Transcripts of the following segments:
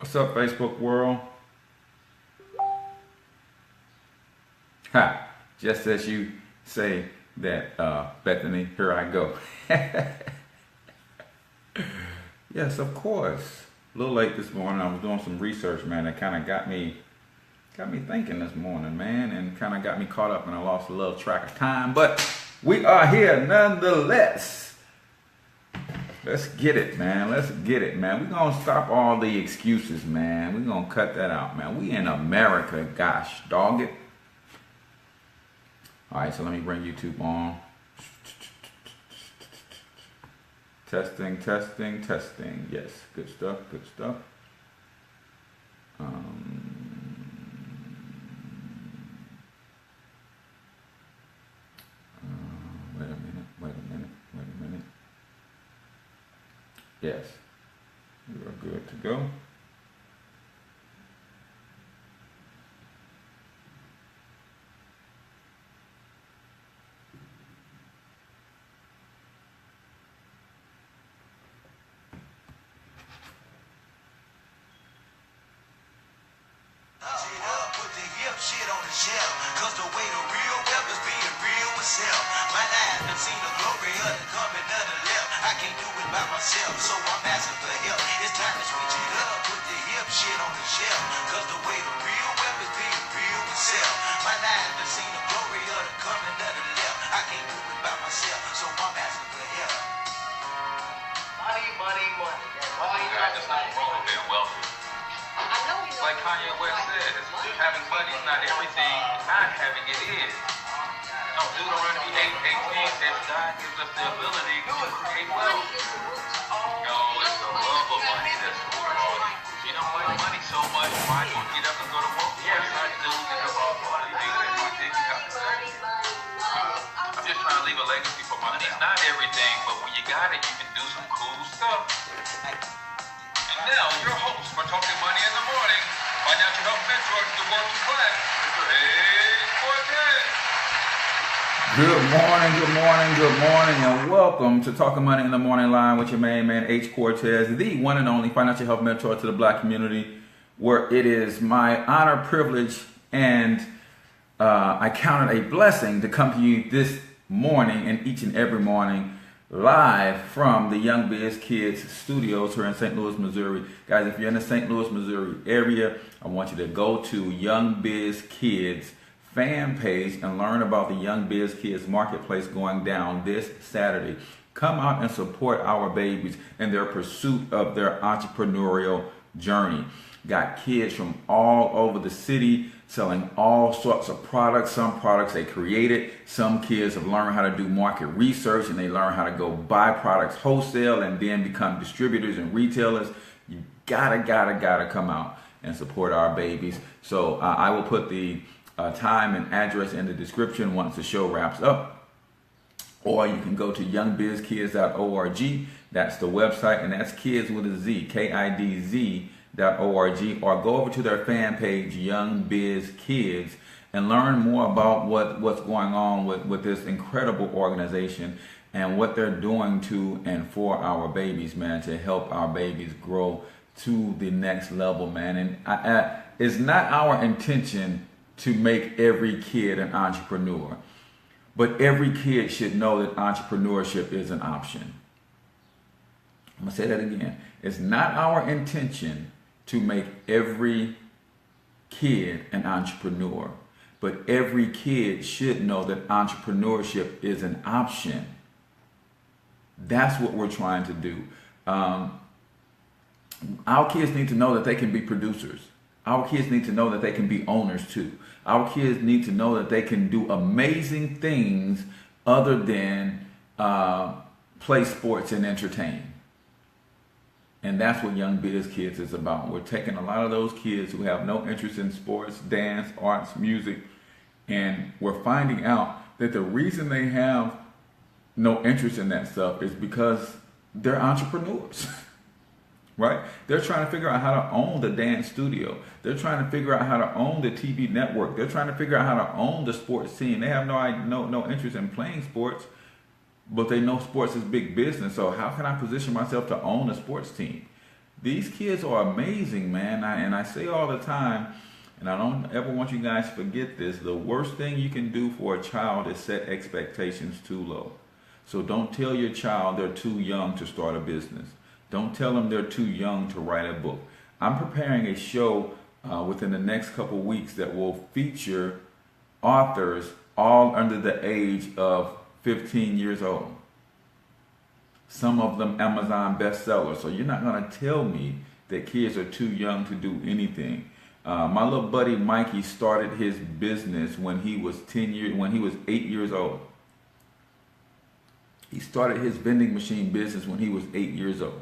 What's up, Facebook world? Ha! Just as you say that, Bethany, here I go. Yes, of course. A little late this morning. I was doing some research, man. That kind of got me thinking this morning, man, and kind of got me caught up, and I lost a little track of time. But we are here nonetheless. Let's get it, man. Let's get it, man. We're going to stop all the excuses, man. We're going to cut that out, man. We in America, gosh, dog it. All right, so let me bring YouTube on. Testing, testing, testing. Yes, good stuff, good stuff. Wait a minute. Yes, we are good to go. Shit on the shelf, cause the way the real wealth is being real myself. My life done seen the glory of the coming of the left. I can't do it by myself, so I'm asking for help. It's time to switch it up, put the hip shit on the shelf, cause the way the real wealth is being real myself. My life done seen the glory of the coming of the left. I can't do it by myself, so I'm asking for help. Money, money, money. That's all you got. There's nothing wrong with being wealthy. I know you know. Like Kanye West said, having money is not everything, not having it is. No, Deuteronomy 8:18 says God gives us the ability to create wealth. No, it's the love of money that's the root of all evil. You don't like money so much, why do you get up and go to work? Yes, I do get up all the things that you think you have to say. I'm just trying to leave a legacy for money. It's not everything, but when you got it, you can do some cool stuff. And now, your host for Talking Money in the Morning, financial health mentor to the working class, Mr. Good morning, and welcome to Talking Money in the Morning Live with your main man, H. Cortez, the one and only financial health mentor to the Black community, where it is my honor, privilege, and I count it a blessing to come to you this morning and each and every morning live from the Young Biz Kids studios here in St. Louis, Missouri. Guys, if you're in the St. Louis, Missouri area, I want you to go to Young Biz Kids fan page and learn about the Young Biz Kids Marketplace going down this Saturday. Come out and support our babies in their pursuit of their entrepreneurial journey. Got kids from all over the city selling all sorts of products. Some products they created. Some kids have learned how to do market research, and they learn how to go buy products wholesale and then become distributors and retailers. You gotta come out and support our babies. So I will put the time and address in the description once the show wraps up. Or you can go to youngbizkids.org. That's the website, and that's kids with a Z, KIDZ.org, or go over to their fan page, Young Biz Kids, and learn more about what's going on with this incredible organization and what they're doing to and for our babies, man, to help our babies grow to the next level, man. And it's not our intention to make every kid an entrepreneur, but every kid should know that entrepreneurship is an option. I'm gonna say that again. It's not our intention to make every kid an entrepreneur, but every kid should know that entrepreneurship is an option. That's what we're trying to do. Our kids need to know that they can be producers. Our kids need to know that they can be owners too. Our kids need to know that they can do amazing things other than play sports and entertain. And that's what Young Biz Kids is about. We're taking a lot of those kids who have no interest in sports, dance, arts, music, and we're finding out that the reason they have no interest in that stuff is because they're entrepreneurs. Right? They're trying to figure out how to own the dance studio. They're trying to figure out how to own the TV network. They're trying to figure out how to own the sports team. They have no interest in playing sports, but they know sports is big business. So how can I position myself to own a sports team? These kids are amazing, man. And I say all the time, and I don't ever want you guys to forget this, the worst thing you can do for a child is set expectations too low. So don't tell your child they're too young to start a business. Don't tell them they're too young to write a book. I'm preparing a show within the next couple weeks that will feature authors all under the age of 15 years old. Some of them Amazon bestsellers. So you're not going to tell me that kids are too young to do anything. My little buddy Mikey started his business when he was 8 years old. He started his vending machine business when he was 8 years old.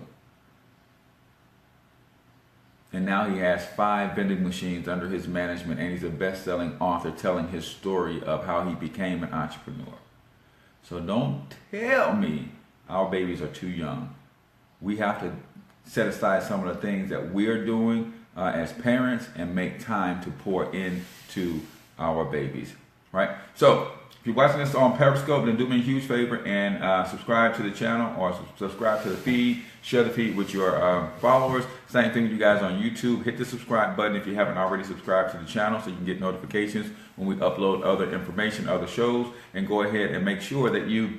And now he has 5 vending machines under his management, and he's a best-selling author telling his story of how he became an entrepreneur. So don't tell me our babies are too young. We have to set aside some of the things that we're doing as parents and make time to pour into our babies, right? So if you're watching this on Periscope, then do me a huge favor and subscribe to the channel or subscribe to the feed. Share the feed with your followers. Same thing with you guys on YouTube. Hit the subscribe button if you haven't already subscribed to the channel so you can get notifications when we upload other information, other shows. And go ahead and make sure that you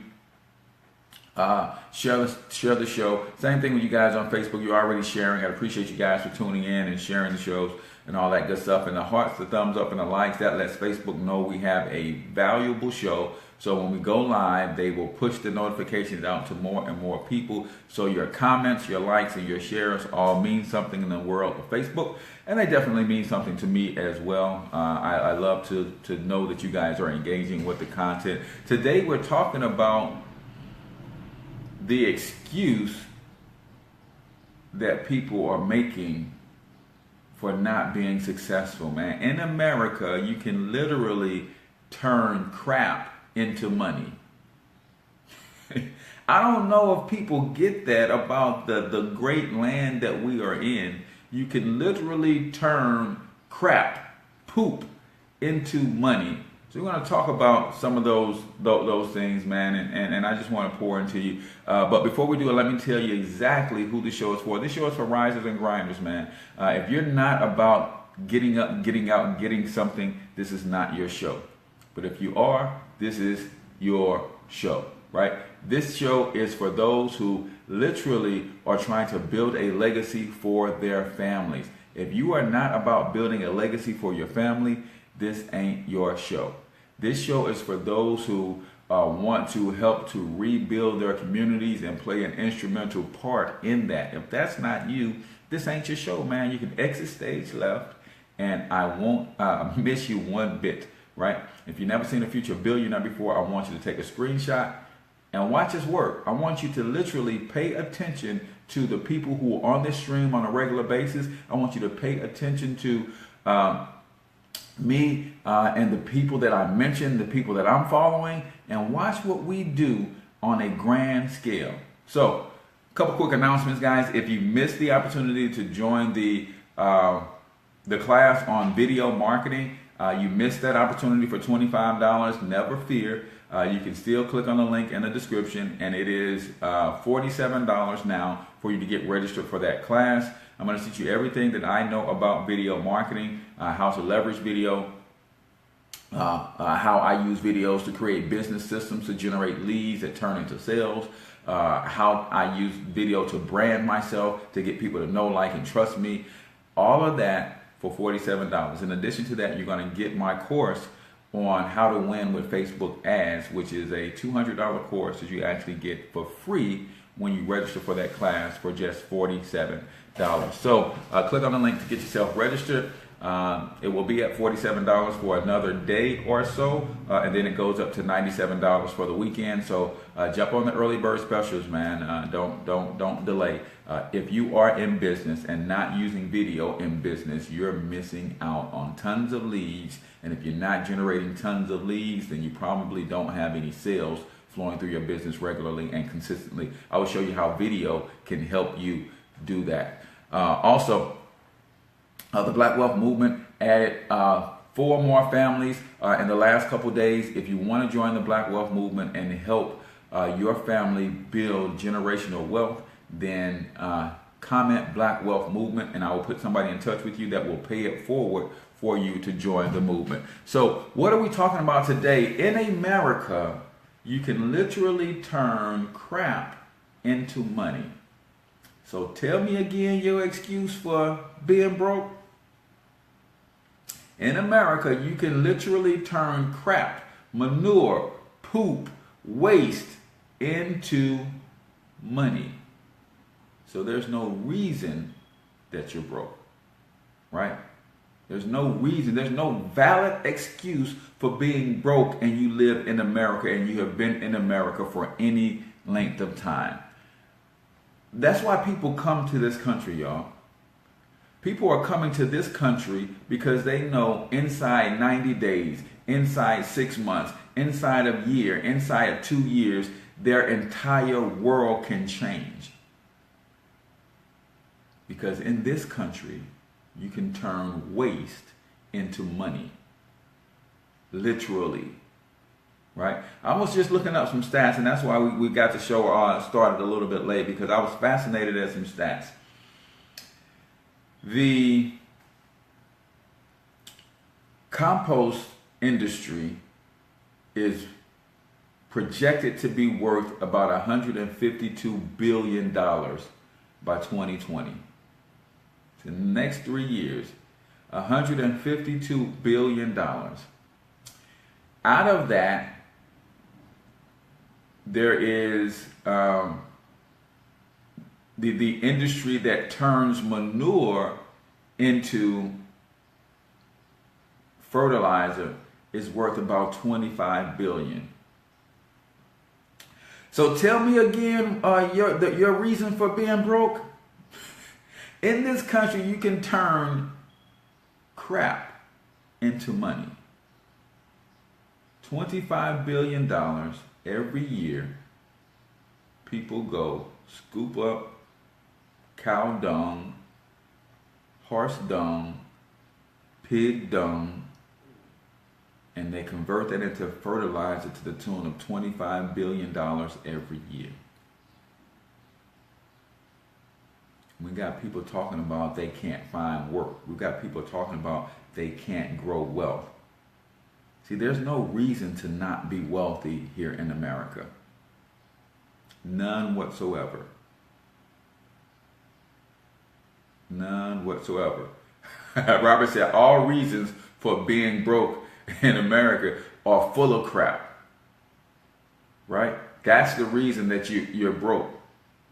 share the show. Same thing with you guys on Facebook. You're already sharing. I appreciate you guys for tuning in and sharing the shows and all that good stuff. And the hearts, the thumbs up, and the likes, that lets Facebook know we have a valuable show. So when we go live, they will push the notifications out to more and more people. So your comments, your likes, and your shares all mean something in the world of Facebook. And they definitely mean something to me as well. I love to know that you guys are engaging with the content. Today we're talking about the excuse that people are making for not being successful, man. In America, you can literally turn crap into money. I don't know if people get that about the great land that we are in. You can literally turn crap, poop, into money. So we're going to talk about some of those things, man, and I just want to pour into you. But before we do it, let me tell you exactly who this show is for. This show is for risers and grinders, man. If you're not about getting up, getting out, and getting something, this is not your show. But if you are, this is your show, right? This show is for those who literally are trying to build a legacy for their families. If you are not about building a legacy for your family, this ain't your show. This show is for those who want to help to rebuild their communities and play an instrumental part in that. If that's not you, this ain't your show, man. You can exit stage left, and I won't miss you one bit, right? If you've never seen a future billionaire before, I want you to take a screenshot and watch his work. I want you to literally pay attention to the people who are on this stream on a regular basis. I want you to pay attention to me and the people that I mentioned, the people that I'm following, and watch what we do on a grand scale. So, a couple quick announcements, guys. If you missed the opportunity to join the class on video marketing, you missed that opportunity for $25. Never fear. You can still click on the link in the description, and it is $47 now for you to get registered for that class. I'm going to teach you everything that I know about video marketing, how to leverage video, how I use videos to create business systems to generate leads that turn into sales, how I use video to brand myself, to get people to know, like, and trust me. All of that for $47. In addition to that, you're going to get my course on how to win with Facebook ads, which is a $200 course that you actually get for free when you register for that class for just $47. So click on the link to get yourself registered. It will be at $47 for another day or so, and then it goes up to $97 for the weekend. So jump on the early bird specials, man. Don't delay. If you are in business and not using video in business, you're missing out on tons of leads. And if you're not generating tons of leads, then you probably don't have any sales flowing through your business regularly and consistently. I will show you how video can help you do that. Also, the Black Wealth Movement added 4 more families in the last couple days. If you want to join the Black Wealth Movement and help your family build generational wealth, then comment Black Wealth Movement, and I will put somebody in touch with you that will pay it forward for you to join the movement. So what are we talking about today? In America, you can literally turn crap into money. So tell me again your excuse for being broke. In America, you can literally turn crap, manure, poop, waste into money. So there's no reason that you're broke, right? There's no reason, there's no valid excuse for being broke and you live in America and you have been in America for any length of time. That's why people come to this country, y'all. People are coming to this country because they know inside 90 days, inside 6 months, inside a year, inside of 2 years, their entire world can change. Because in this country, you can turn waste into money. Literally. Right? I was just looking up some stats, and that's why we got the show started a little bit late, because I was fascinated at some stats. The compost industry is projected to be worth about $152 billion by 2020. In the next 3 years, $152 billion. Out of that, there is the industry that turns manure into fertilizer is worth about $25 billion. So tell me again your reason for being broke. In this country, you can turn crap into money. $25 billion every year. People go scoop up cow dung, horse dung, pig dung, and they convert that into fertilizer to the tune of $25 billion every year. We got people talking about they can't find work. We got people talking about they can't grow wealth. See, there's no reason to not be wealthy here in America. None whatsoever. None whatsoever. Robert said all reasons for being broke in America are full of crap. Right? That's the reason that you're broke.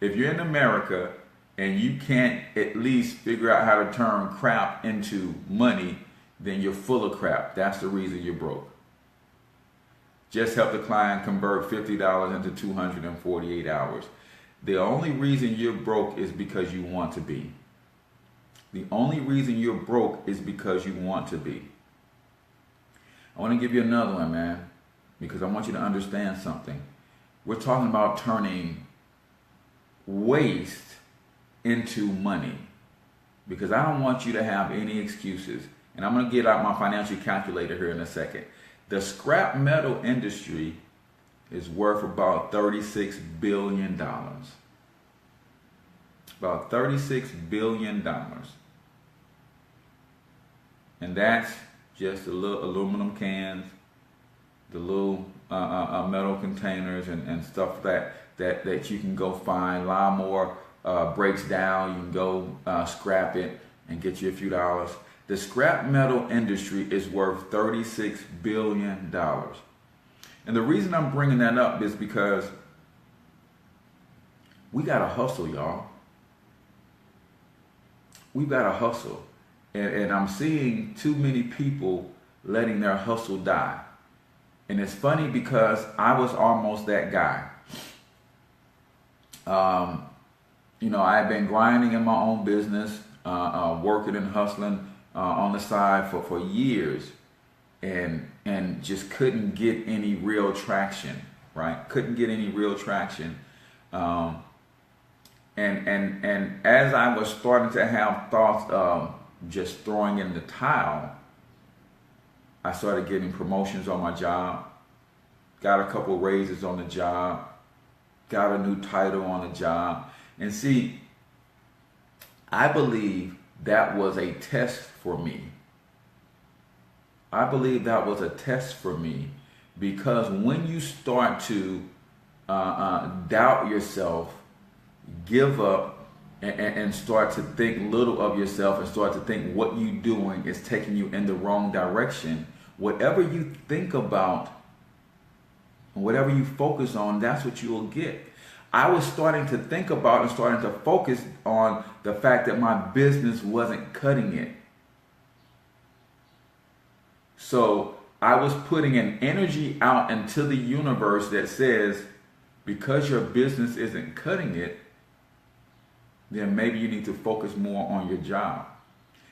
If you're in America and you can't at least figure out how to turn crap into money, then you're full of crap. That's the reason you're broke. Just help the client convert $50 into 248 hours. The only reason you're broke is because you want to be. The only reason you're broke is because you want to be. I want to give you another one, man, because I want you to understand something. We're talking about turning waste into money, because I don't want you to have any excuses. And I'm going to get out my financial calculator here in a second. The scrap metal industry is worth about $36 billion. About $36 billion. And that's just the little aluminum cans, the little metal containers and stuff that you can go find. Lawnmower breaks down, you can go scrap it and get you a few dollars. The scrap metal industry is worth $36 billion. And the reason I'm bringing that up is because we got to hustle, y'all. We've got to hustle. And I'm seeing too many people letting their hustle die. And it's funny because I was almost that guy. I've been grinding in my own business, working and hustling on the side for years, and just couldn't get any real traction, right? Couldn't get any real traction. And as I was starting to have thoughts of just throwing in the towel, I started getting promotions on my job, got a couple raises on the job, got a new title on the job. And see, I believe that was a test for me. I believe that was a test for me, because when you start to doubt yourself, give up, and start to think little of yourself, and start to think what you're doing is taking you in the wrong direction, whatever you think about, whatever you focus on, that's what you will get. I was starting to think about and starting to focus on the fact that my business wasn't cutting it. So I was putting an energy out into the universe that says, because your business isn't cutting it, then maybe you need to focus more on your job.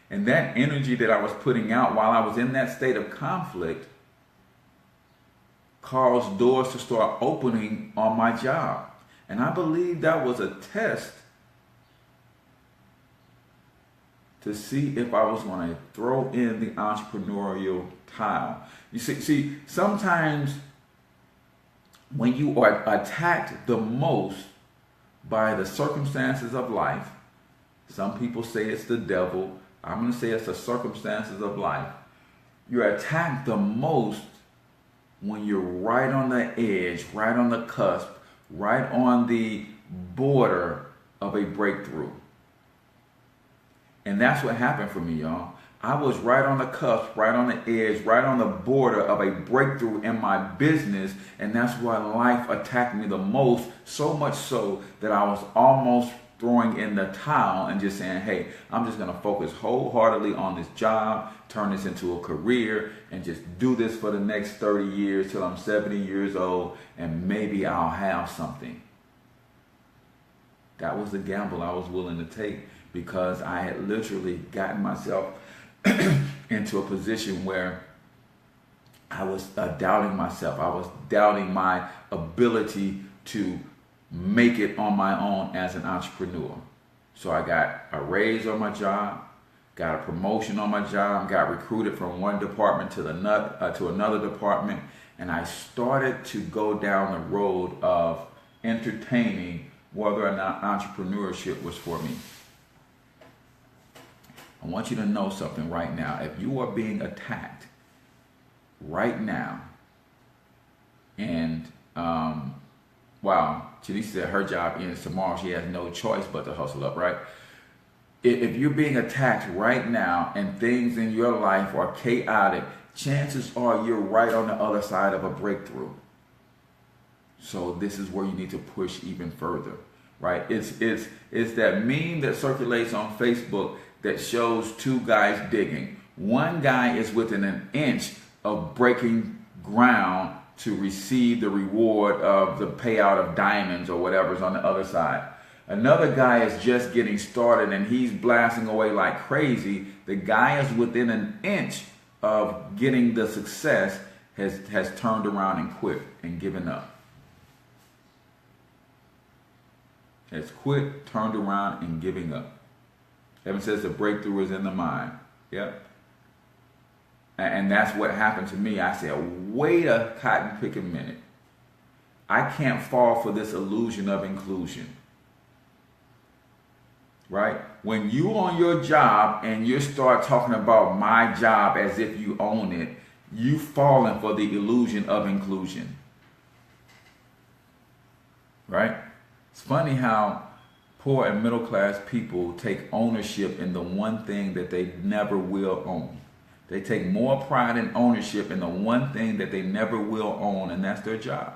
And that energy that I was putting out while I was in that state of conflict caused doors to start opening on my job. And I believe that was a test to see if I was going to throw in the entrepreneurial tile. You see, sometimes when you are attacked the most by the circumstances of life, some people say it's the devil, I'm going to say it's the circumstances of life. You're attacked the most when you're right on the edge, right on the cusp, right on the border of a breakthrough. And that's what happened for me, y'all. I was right on the cusp, right on the edge, right on the border of a breakthrough in my business. And that's why life attacked me the most, so much so that I was almost throwing in the towel and just saying, hey, I'm just going to focus wholeheartedly on this job, turn this into a career, and just do this for the next 30 years till I'm 70 years old, and maybe I'll have something. That was the gamble I was willing to take, because I had literally gotten myself into a position where I was doubting myself. I was doubting my ability to make it on my own as an entrepreneur. So I got a raise on my job, got a promotion on my job, got recruited from one department to another department, and I started to go down the road of entertaining whether or not entrepreneurship was for me. I want you to know something right now. If you are being attacked right now, and wow, Janice said her job ends tomorrow. She has no choice but to hustle up, right? If you're being attacked right now and things in your life are chaotic, chances are you're right on the other side of a breakthrough. So this is where you need to push even further, right? It's that meme that circulates on Facebook that shows two guys digging. One guy is within an inch of breaking ground to receive the reward of the payout of diamonds or whatever's on the other side. Another guy is just getting started and he's blasting away like crazy. The guy is within an inch of getting the success, has turned around and quit and given up. Has quit, turned around, and giving up. Heaven says the breakthrough is in the mind. Yep. And that's what happened to me. I said, wait a cotton picking minute. I can't fall for this illusion of inclusion. Right? When you on your job and you start talking about my job as if you own it, you falling for the illusion of inclusion. Right? It's funny how poor and middle class people take ownership in the one thing that they never will own. They take more pride and ownership in the one thing that they never will own, and that's their job.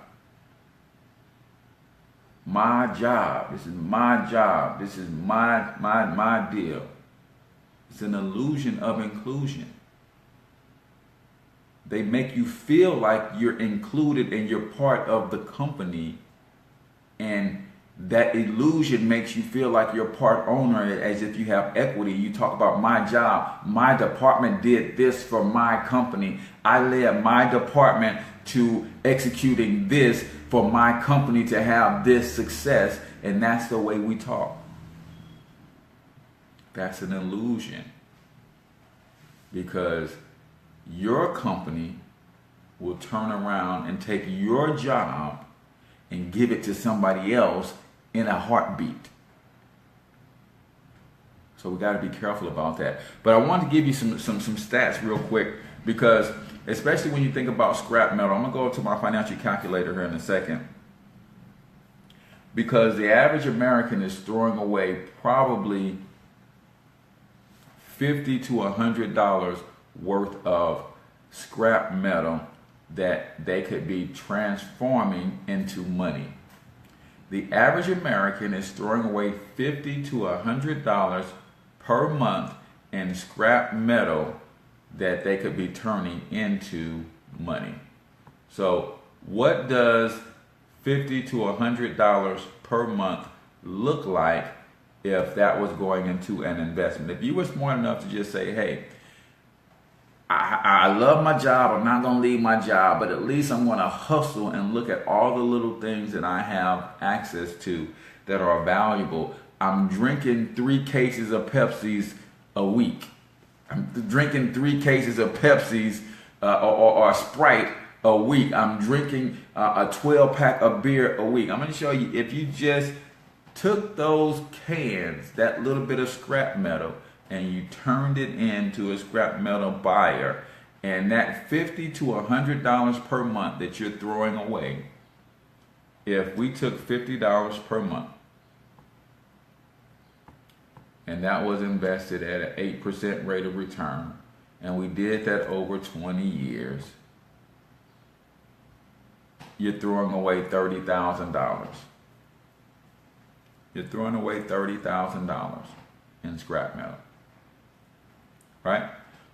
My job. This is my job. This is my deal. It's an illusion of inclusion. They make you feel like you're included and you're part of the company, and that illusion makes you feel like you're part owner, as if you have equity. You talk about my job. My department did this for my company. I led my department to executing this for my company to have this success. And that's the way we talk. That's an illusion. Because your company will turn around and take your job and give it to somebody else in a heartbeat. So we got to be careful about that. But I want to give you some stats real quick, because especially when you think about scrap metal, I'm going to go to my financial calculator here in a second. Because the average American is throwing away probably $50 to $100 worth of scrap metal that they could be transforming into money. The average American is throwing away $50 to $100 per month in scrap metal that they could be turning into money. So what does $50 to $100 per month look like if that was going into an investment? If you were smart enough to just say, hey, I love my job, I'm not going to leave my job, but at least I'm going to hustle and look at all the little things that I have access to that are valuable. I'm drinking 3 cases of Pepsis a week. I'm drinking 3 cases of Pepsis or Sprite a week. I'm drinking a 12-pack of beer a week. I'm going to show you, if you just took those cans, that little bit of scrap metal, and you turned it into a scrap metal buyer, and that $50 to $100 per month that you're throwing away, if we took $50 per month and that was invested at an 8% rate of return, and we did that over 20 years, you're throwing away $30,000. You're throwing away $30,000 in scrap metal. Right?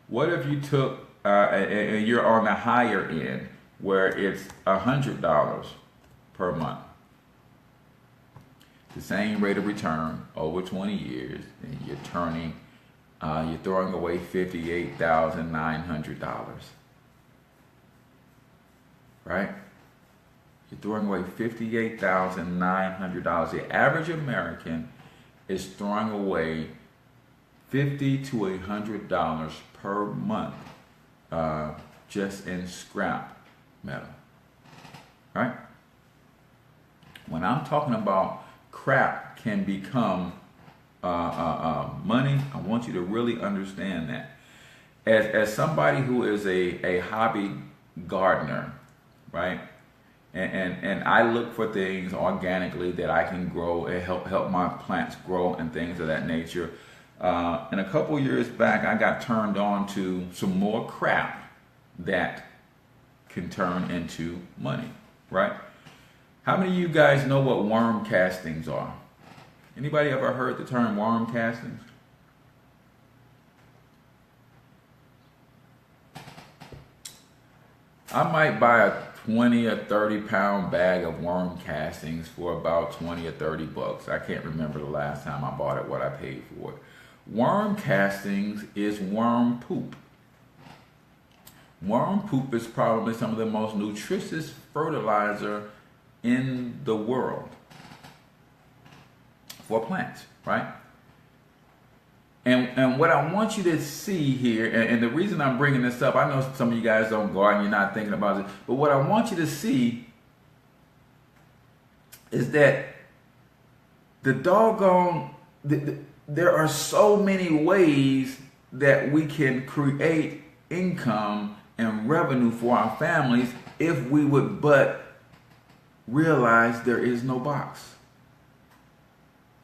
What if you took, and you're on the higher end, where it's $100 per month, the same rate of return over 20 years, and you're throwing away $58,900. Right? You're throwing away $58,900. The average American is throwing away $50 to $100 per month just in scrap metal. Right? When I'm talking about crap can become money, I want you to really understand that. As somebody who is a hobby gardener, right? And I look for things organically that I can grow and help my plants grow and things of that nature. And a couple years back, I got turned on to some more crap that can turn into money, right? How many of you guys know what worm castings are? Anybody ever heard the term worm castings? I might buy a 20 or 30 pound bag of worm castings for about 20 or 30 bucks. I can't remember the last time I bought it, what I paid for it. Worm castings is worm poop. Worm poop is probably some of the most nutritious fertilizer in the world for plants, right? And what I want you to see here, and the reason I'm bringing this up, I know some of you guys don't garden, you're not thinking about it, but what I want you to see is that there are so many ways that we can create income and revenue for our families if we would but realize there is no box.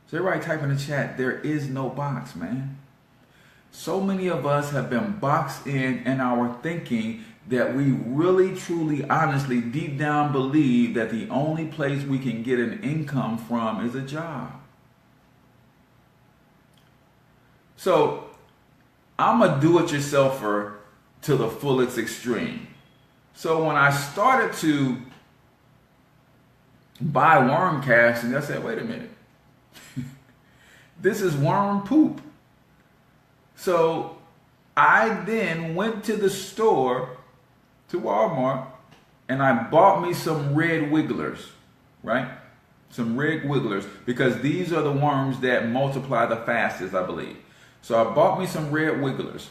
So everybody type in the chat, there is no box, man. So many of us have been boxed in our thinking that we really, truly, honestly, deep down believe that the only place we can get an income from is a job. So I'm a do-it-yourselfer to the fullest extreme. So when I started to buy worm castings, I said, wait a minute. This is worm poop. So I then went to the store, to Walmart, and I bought me some red wigglers, right? Some red wigglers, because these are the worms that multiply the fastest, I believe. So I bought me some red wigglers.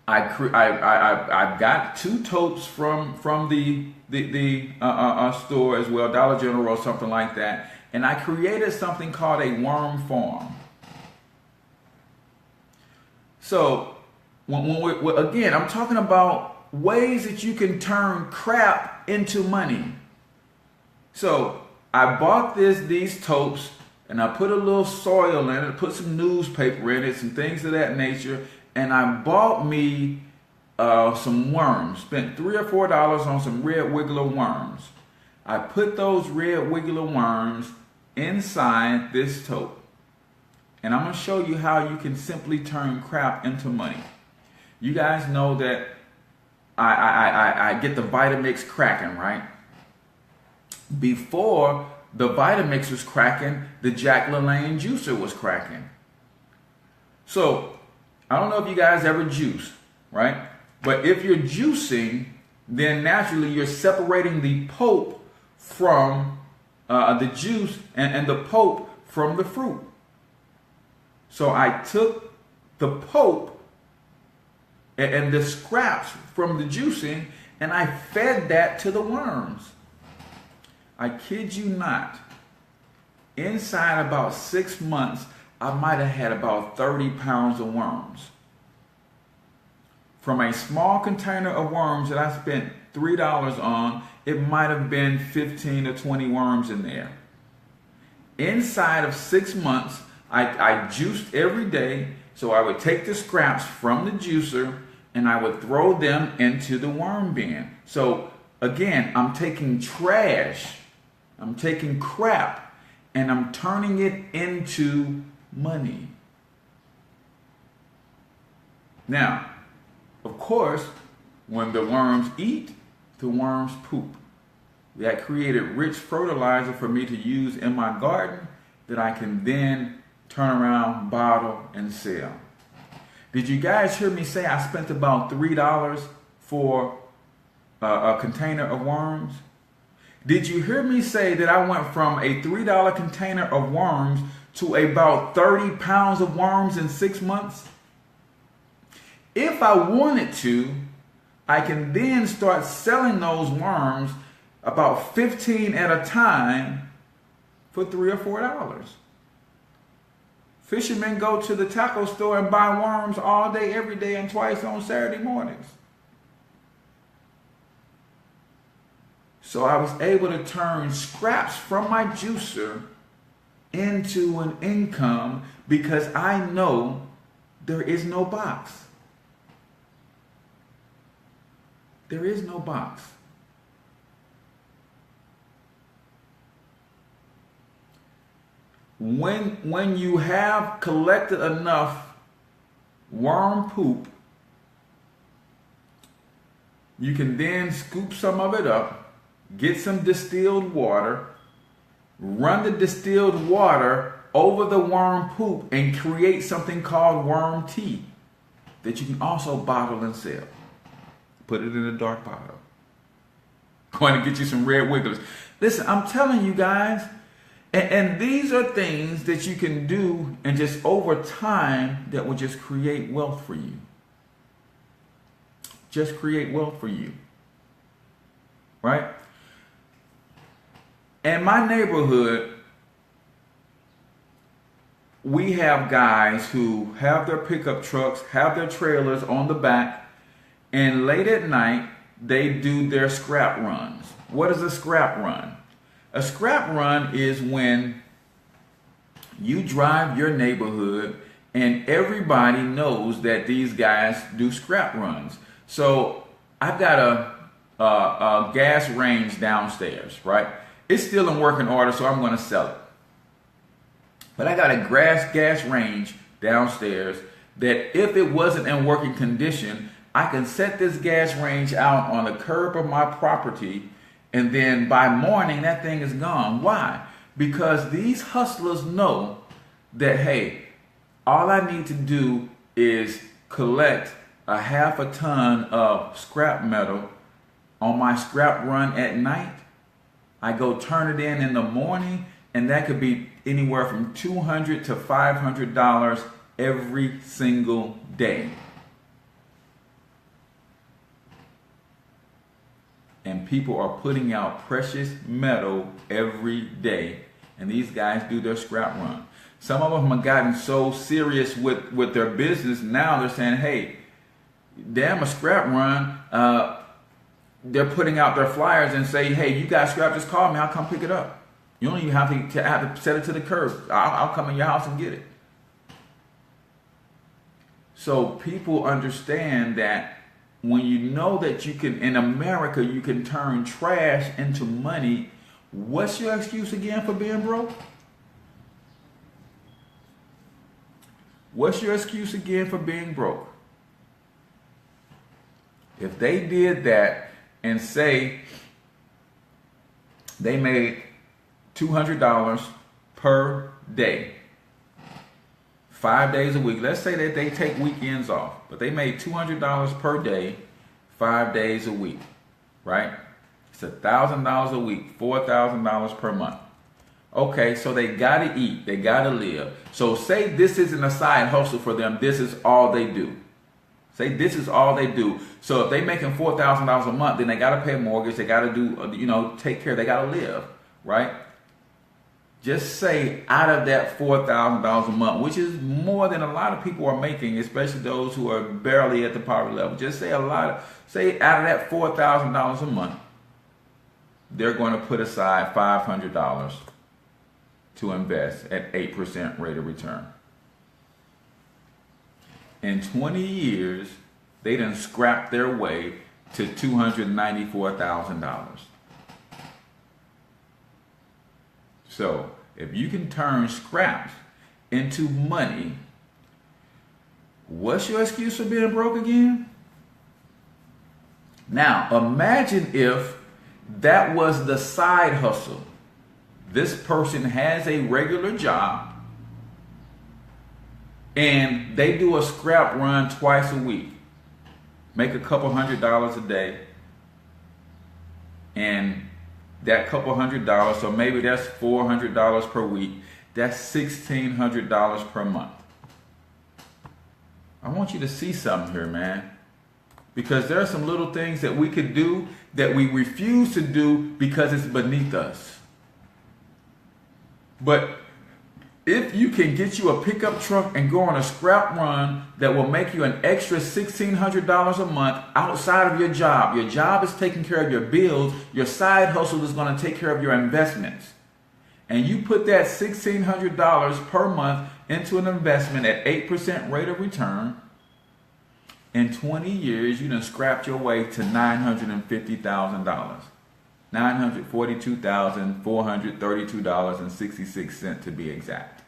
I got 2 totes from the store as well, Dollar General or something like that, and I created something called a worm farm. So again, I'm talking about ways that you can turn crap into money. So I bought these totes, and I put a little soil in it, put some newspaper in it, some things of that nature, and I bought me some worms. Spent $3 or $4 on some red wiggler worms. I put those red wiggler worms inside this tote. And I'm going to show you how you can simply turn crap into money. You guys know that I get the Vitamix cracking, right? Before the Vitamix was cracking, the Jack LaLanne juicer was cracking. So, I don't know if you guys ever juice, right? But if you're juicing, then naturally you're separating the pulp from the juice and the pulp from the fruit. So I took the pulp and the scraps from the juicing, and I fed that to the worms. I kid you not. Inside about 6 months, I might have had about 30 pounds of worms. From a small container of worms that I spent $3 on, it might have been 15 or 20 worms in there. Inside of 6 months, I juiced every day, so I would take the scraps from the juicer and I would throw them into the worm bin. So again, I'm taking trash, I'm taking crap, and I'm turning it into money. Now, of course, when the worms eat, the worms poop. That created rich fertilizer for me to use in my garden that I can then turn around, bottle, and sell. Did you guys hear me say I spent about $3 for a container of worms? Did you hear me say that I went from a $3 container of worms to about 30 pounds of worms in 6 months? If I wanted to, I can then start selling those worms about 15 at a time for $3 or $4. Fishermen go to the taco store and buy worms all day, every day, and twice on Saturday mornings. So I was able to turn scraps from my juicer into an income because I know there is no box. There is no box. When you have collected enough worm poop, you can then scoop some of it up, get some distilled water, run the distilled water over the worm poop, and create something called worm tea that you can also bottle and sell. Put it in a dark bottle. Going to get you some red wigglers. Listen, I'm telling you guys, and these are things that you can do and just over time that will just create wealth for you. Just create wealth for you. Right? In my neighborhood, we have guys who have their pickup trucks, have their trailers on the back, and late at night, they do their scrap runs. What is a scrap run? A scrap run is when you drive your neighborhood and everybody knows that these guys do scrap runs. So I've got a gas range downstairs, right? It's still in working order, so I'm going to sell it. But I got a gas range downstairs that if it wasn't in working condition, I can set this gas range out on the curb of my property, and then by morning that thing is gone. Why? Because these hustlers know that, hey, all I need to do is collect a half a ton of scrap metal on my scrap run at night. I go turn it in the morning, and that could be anywhere from $200 to $500 every single day. And people are putting out precious metal every day. And these guys do their scrap run. Some of them have gotten so serious with their business, now they're saying, hey, damn a scrap run. They're putting out their flyers and say, hey, you got scrap, just call me, I'll come pick it up. You don't even have to set it to the curb. I'll come in your house and get it. So people understand that when you know that you can, in America, you can turn trash into money, what's your excuse again for being broke? What's your excuse again for being broke? If they did that and say they made $200 per day, 5 days a week. Let's say that they take weekends off, but they made $200 per day, 5 days a week, right? It's $1,000 a week, $4,000 per month. Okay, so they got to eat, they got to live. So say this isn't a side hustle for them, this is all they do. Say this is all they do. So if they're making $4,000 a month, then they got to pay a mortgage, they got to do, take care, they got to live, right? Just say out of that $4,000 a month, which is more than a lot of people are making, especially those who are barely at the poverty level. Just say say out of that $4,000 a month, they're going to put aside $500 to invest at 8% rate of return. In 20 years, they done scrapped their way to $294,000. So if you can turn scraps into money, what's your excuse for being broke again? Now, imagine if that was the side hustle. This person has a regular job and they do a scrap run twice a week, make a couple $100 a day, and that couple $100, so maybe that's $400 per week, that's $1,600 per month. I want you to see something here, man, because there are some little things that we could do that we refuse to do because it's beneath us. But if you can get you a pickup truck and go on a scrap run that will make you an extra $1,600 a month outside of your job is taking care of your bills, your side hustle is going to take care of your investments. And you put that $1,600 per month into an investment at 8% rate of return, in 20 years, you done scrapped your way to $950,000. $942,432.66 to be exact.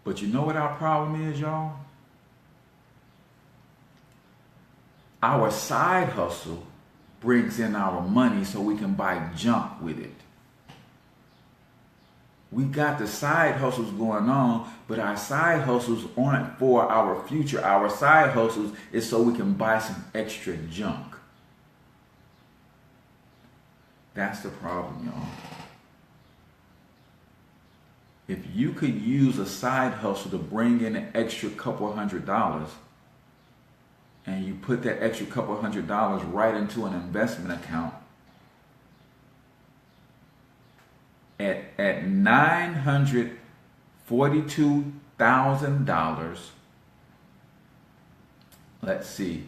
But you know what our problem is, y'all? Our side hustle brings in our money so we can buy junk with it. We got the side hustles going on, but our side hustles aren't for our future. Our side hustles is so we can buy some extra junk. That's the problem, y'all. If you could use a side hustle to bring in an extra couple $100, and you put that extra couple $100 right into an investment account, at $942,000, let's see,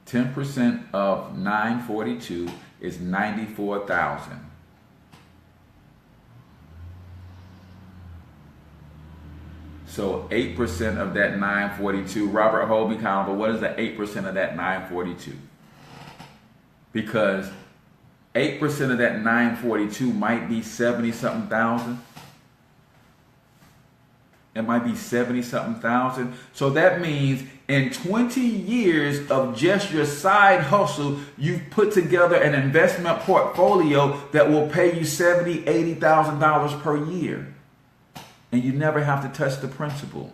10% of 942 is 94,000. So 8% of that 942, Robert Holby Canva, what is the 8% of that 942? Because 8% of that 942 might be 70-something thousand. It might be 70-something thousand. So that means in 20 years of just your side hustle, you've put together an investment portfolio that will pay you $70,000, $80,000 per year. And you never have to touch the principal.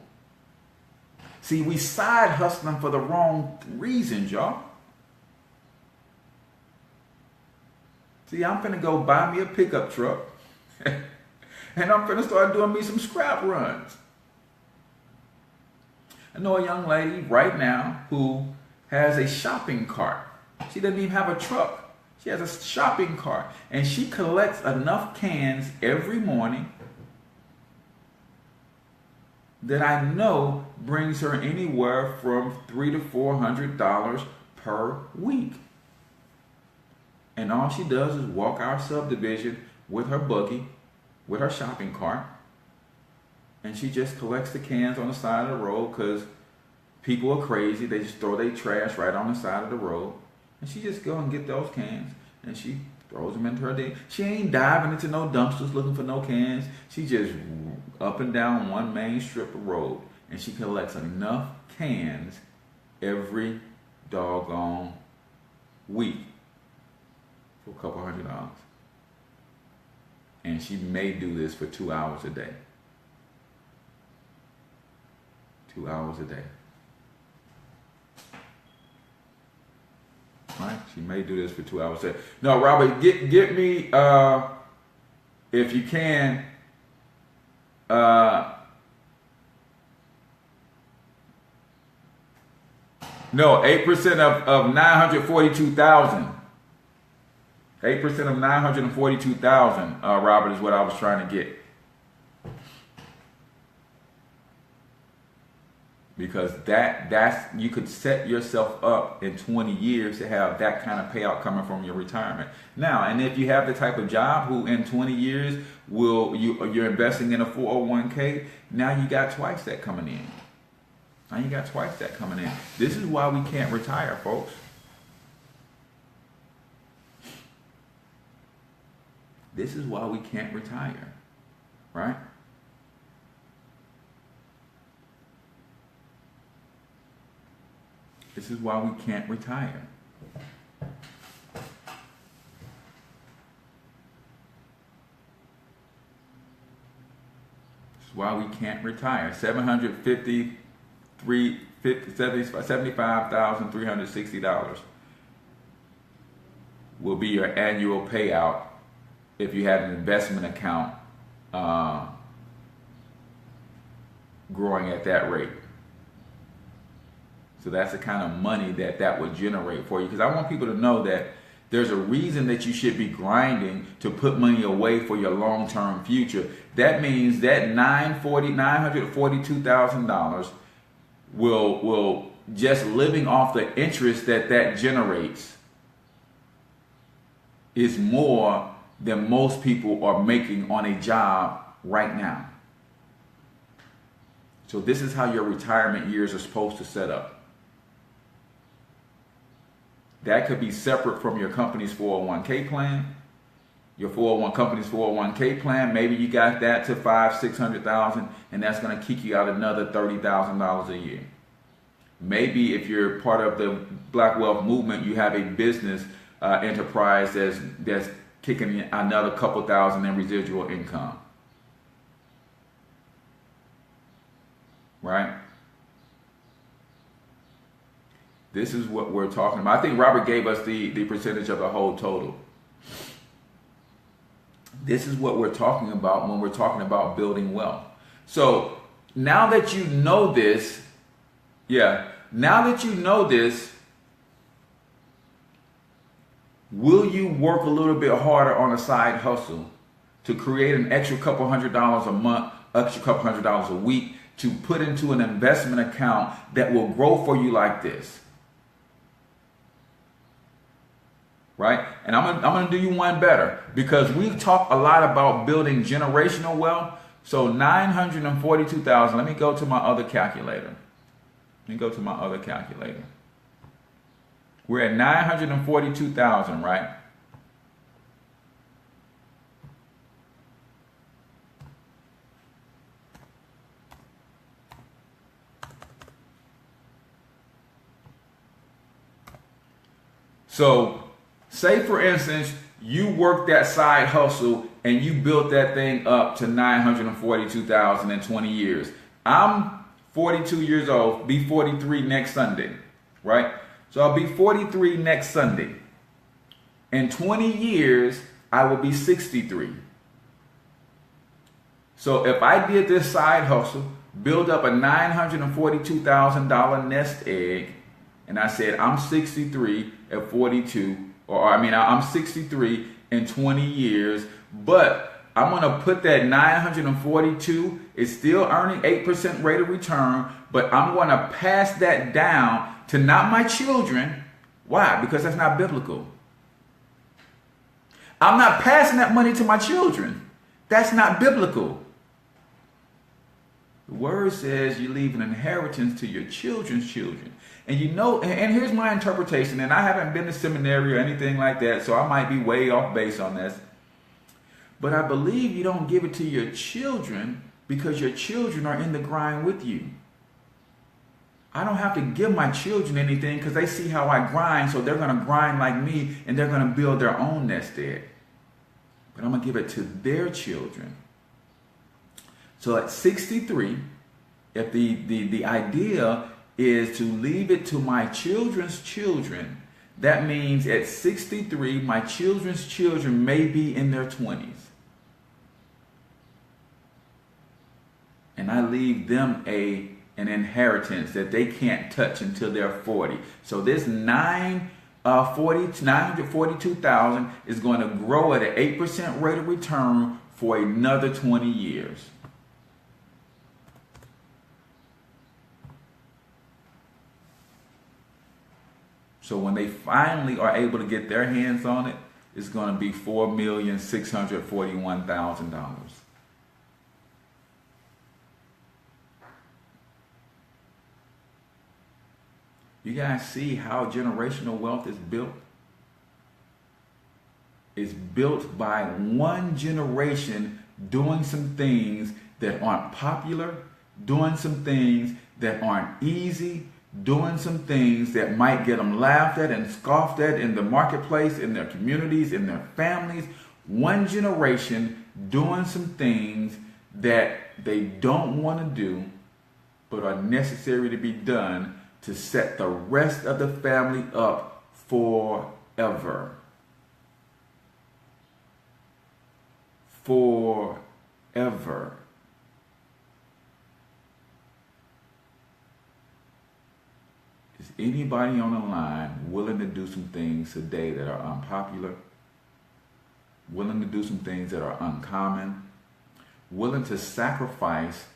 See, we side hustling for the wrong reasons, y'all. See, I'm finna go buy me a pickup truck and I'm finna start doing me some scrap runs. I know a young lady right now who has a shopping cart. She doesn't even have a truck. She has a shopping cart, and she collects enough cans every morning that I know brings her anywhere from $300 to $400 per week. And all she does is walk our subdivision with her buggy, with her shopping cart, and she just collects the cans on the side of the road because people are crazy. They just throw their trash right on the side of the road. And she just go and get those cans, and she throws them into her day. She ain't diving into no dumpsters looking for no cans. She just up and down one main strip of road, and she collects enough cans every doggone week for a couple $100. And she may do this for 2 hours a day. 2 hours a day. Right? She may do this for 2 hours a day. No, Robert, get me, if you can, no, 8% of 942,000. 8% of 942,000, Robert, is what I was trying to get. Because that's you could set yourself up in 20 years to have that kind of payout coming from your retirement. Now, and if you have the type of job who in 20 years you're investing in a 401k, now you got twice that coming in. Now you got twice that coming in. This is why we can't retire, folks. This is why we can't retire, right? This is why we can't retire. This is why we can't retire. $75,360 will be your annual payout if you had an investment account growing at that rate. So that's the kind of money that would generate for you. Because I want people to know that there's a reason that you should be grinding to put money away for your long-term future. That means that $942,000 will just living off the interest that generates is more than most people are making on a job right now. So this is how your retirement years are supposed to set up. That could be separate from your company's 401k plan. Your company's 401k plan, maybe you got that to $500,000-$600,000, and that's going to kick you out another $30,000 a year. Maybe if you're part of the Black Wealth Movement, you have a business enterprise that's kicking in another couple thousand in residual income. Right? This is what we're talking about. I think Robert gave us the percentage of the whole total. This is what we're talking about when we're talking about building wealth. So now that you know this, will you work a little bit harder on a side hustle to create an extra couple $100 a month, extra couple $100 a week to put into an investment account that will grow for you like this? Right? And I'm gonna do you one better, because we talk a lot about building generational wealth. So 942,000, let me go to my other calculator. We're at 942,000, right? So say, for instance, you worked that side hustle and you built that thing up to 942,000 in 20 years. I'm 42 years old, be 43 next Sunday, right? So I'll be 43 next Sunday. In 20 years, I will be 63. So if I did this side hustle, build up a $942,000 nest egg, and I said I'm 63 at 42, or I mean, I'm 63 in 20 years, but I'm going to put that 942 is still earning 8% rate of return, but I'm going to pass that down to not my children. Why? Because that's not biblical. I'm not passing that money to my children. That's not biblical. The word says you leave an inheritance to your children's children. And you know, and here's my interpretation, and I haven't been to seminary or anything like that, so I might be way off base on this. But I believe you don't give it to your children because your children are in the grind with you. I don't have to give my children anything because they see how I grind, so they're going to grind like me and they're going to build their own nest egg. But I'm going to give it to their children. So at 63, if the idea is to leave it to my children's children, that means at 63, my children's children may be in their 20s. And I leave them an inheritance that they can't touch until they're 40. So this 942,000 is going to grow at an 8% rate of return for another 20 years. So when they finally are able to get their hands on it, it's going to be $4,641,000. You guys see how generational wealth is built? It's built by one generation doing some things that aren't popular, doing some things that aren't easy, doing some things that might get them laughed at and scoffed at in the marketplace, in their communities, in their families. One generation doing some things that they don't want to do, but are necessary to be done to set the rest of the family up forever. Forever. Is anybody on the line willing to do some things today that are unpopular? Willing to do some things that are uncommon? Willing to sacrifice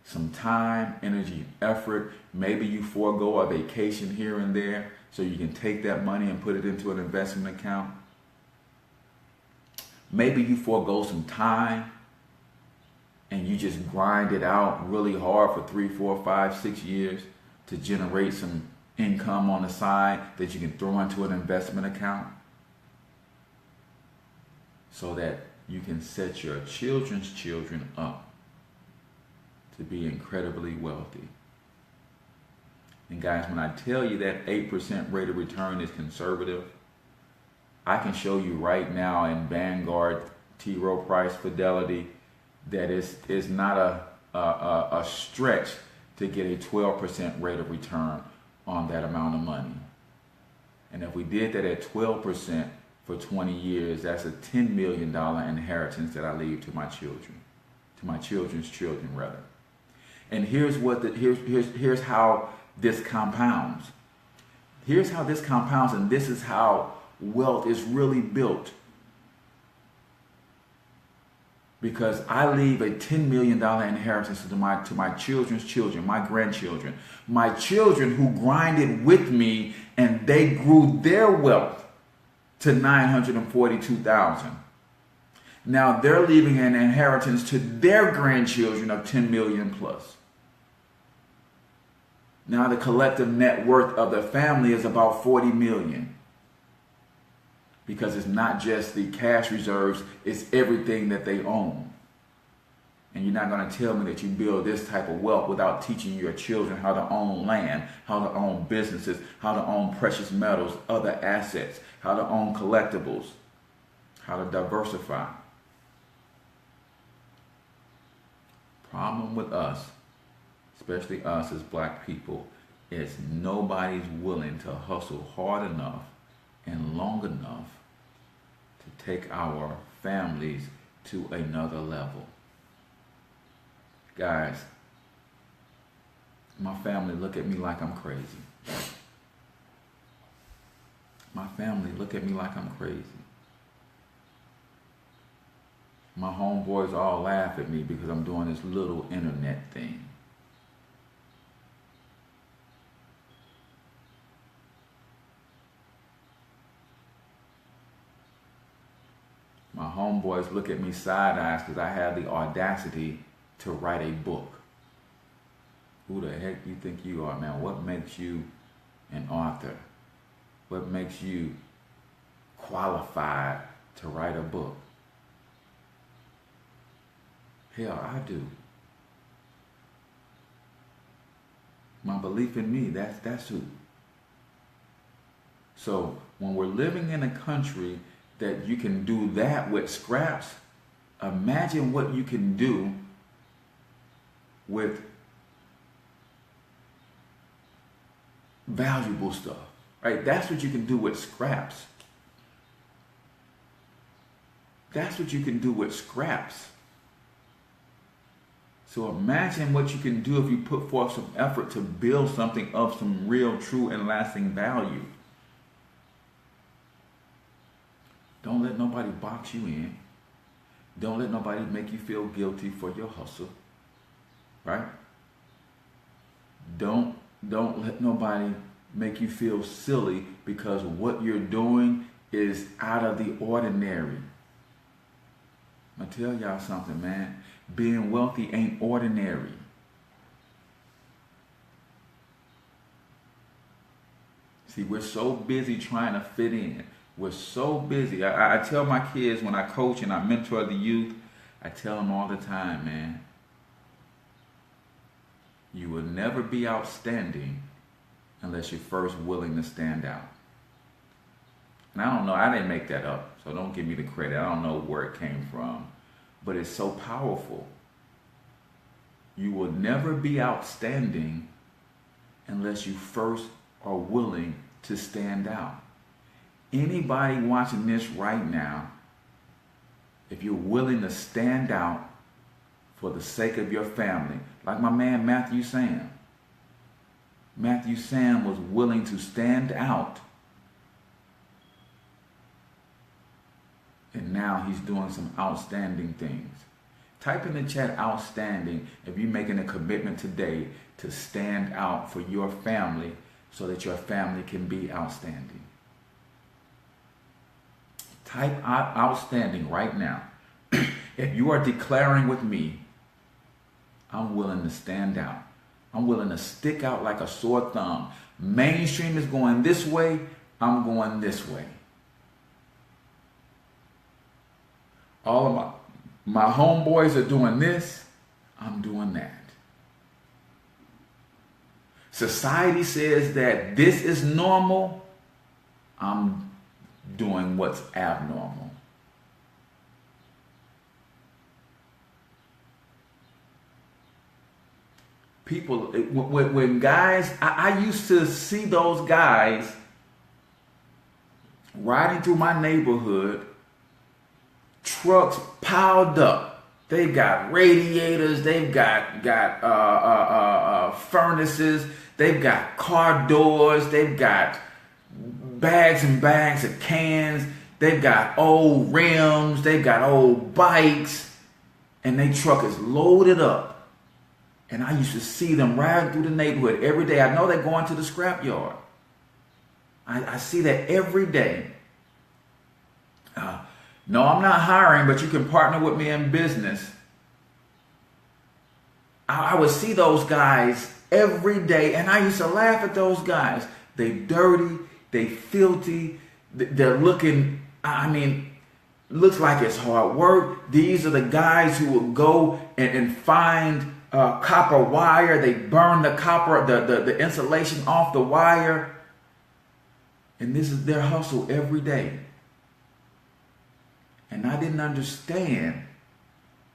some time, energy, effort? Maybe you forego a vacation here and there so you can take that money and put it into an investment account. Maybe you forego some time and you just grind it out really hard for 3, 4, 5, 6 years to generate some income on the side that you can throw into an investment account so that you can set your children's children up to be incredibly wealthy. And guys, when I tell you that 8% rate of return is conservative, I can show you right now in Vanguard, T. Rowe Price, Fidelity, that it's not a stretch to get a 12% rate of return on that amount of money. And if we did that at 12% for 20 years, that's a $10 million inheritance that I leave to my children, to my children's children rather. And here's how this compounds. Here's how this compounds, and this is how wealth is really built. Because I leave a $10 million inheritance to my children's children, my grandchildren, my children who grinded with me and they grew their wealth to 942,000. Now they're leaving an inheritance to their grandchildren of 10 million plus. Now the collective net worth of the family is about 40 million. Because it's not just the cash reserves, it's everything that they own. And you're not going to tell me that you build this type of wealth without teaching your children how to own land, how to own businesses, how to own precious metals, other assets, how to own collectibles, how to diversify. Problem with us, especially us as black people, is nobody's willing to hustle hard enough and long enough to take our families to another level. Guys, my family look at me like I'm crazy. My family look at me like I'm crazy. My homeboys all laugh at me because I'm doing this little internet thing. My homeboys look at me side eyes because I have the audacity to write a book. Who the heck do you think you are, man? What makes you an author? What makes you qualified to write a book? Hell, I do. My belief in me, that's who. So when we're living in a country that you can do that with scraps, imagine what you can do with valuable stuff, right? That's what you can do with scraps. That's what you can do with scraps. So imagine what you can do if you put forth some effort to build something of some real, true, and lasting value. Don't let nobody box you in. Don't let nobody make you feel guilty for your hustle, right? Don't let nobody make you feel silly because what you're doing is out of the ordinary. I'm gonna tell y'all something, man. Being wealthy ain't ordinary. See, we're so busy trying to fit in. We're so busy. I tell my kids when I coach and I mentor the youth, I tell them all the time, man, you will never be outstanding unless you're first willing to stand out. And I don't know, I didn't make that up, so don't give me the credit. I don't know where it came from, but it's so powerful. You will never be outstanding unless you first are willing to stand out. Anybody watching this right now, if you're willing to stand out for the sake of your family, like my man Matthew Sam. Matthew Sam was willing to stand out, and now he's doing some outstanding things. Type in the chat outstanding if you're making a commitment today to stand out for your family so that your family can be outstanding. Type out outstanding right now. If you are declaring with me, I'm willing to stand out. I'm willing to stick out like a sore thumb. Mainstream is going this way, I'm going this way. All of my homeboys are doing this, I'm doing that. Society says that this is normal, I'm doing what's abnormal. People, when guys, I used to see those guys riding through my neighborhood, trucks piled up. They got radiators, they've got furnaces, they've got car doors, they've got bags and bags of cans, they've got old rims, they've got old bikes, and their truck is loaded up. And I used to see them riding through the neighborhood every day. I know they're going to the scrap yard. I see that every day. No, I'm not hiring, but you can partner with me in business. I would see those guys every day, and I used to laugh at those guys. They dirty, they filthy, they're looking, looks like it's hard work. These are the guys who will go and find copper wire. They burn the copper, the insulation off the wire. And this is their hustle every day. And I didn't understand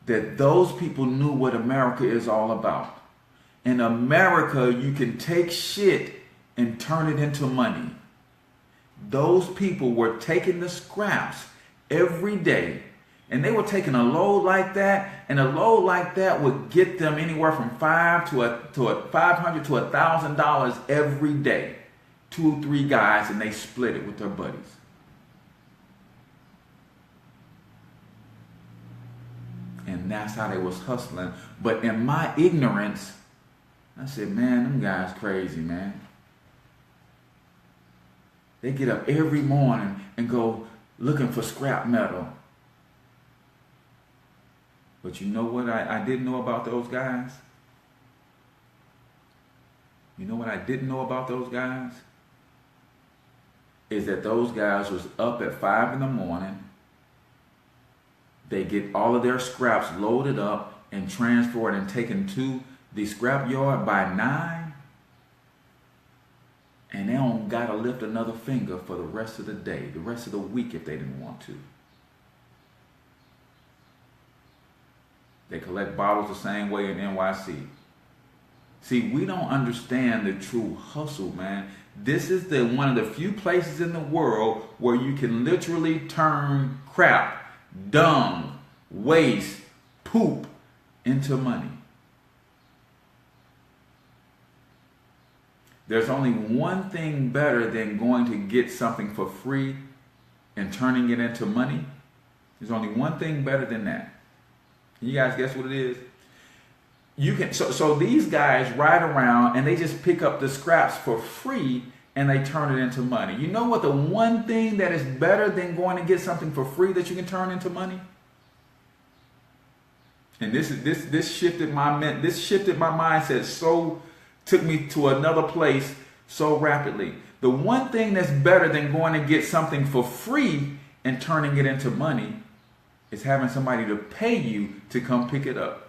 that those people knew what America is all about. In America, you can take shit and turn it into money. Those people were taking the scraps every day, and they were taking a load like that, and a load like that would get them anywhere from $500 to $1,000 every day 2 or 3 guys and they split it with their buddies. And that's how they was hustling. But in my ignorance, I said, man, them guys crazy, man. They get up every morning and go looking for scrap metal. But you know what I didn't know about those guys? You know what I didn't know about those guys? Is that those guys was up at 5 in the morning. They get all of their scraps loaded up and transferred and taken to the scrap yard by 9. And they don't got to lift another finger for the rest of the day, the rest of the week if they didn't want to. They collect bottles the same way in NYC. See, we don't understand the true hustle, man. This is one of the few places in the world where you can literally turn crap, dung, waste, poop into money. There's only one thing better than going to get something for free and turning it into money. There's only one thing better than that. You guys guess what it is? You can so these guys ride around and they just pick up the scraps for free and they turn it into money. You know what the one thing that is better than going to get something for free that you can turn into money? And this shifted my mindset, so took me to another place so rapidly. The one thing that's better than going to get something for free and turning it into money is having somebody to pay you to come pick it up.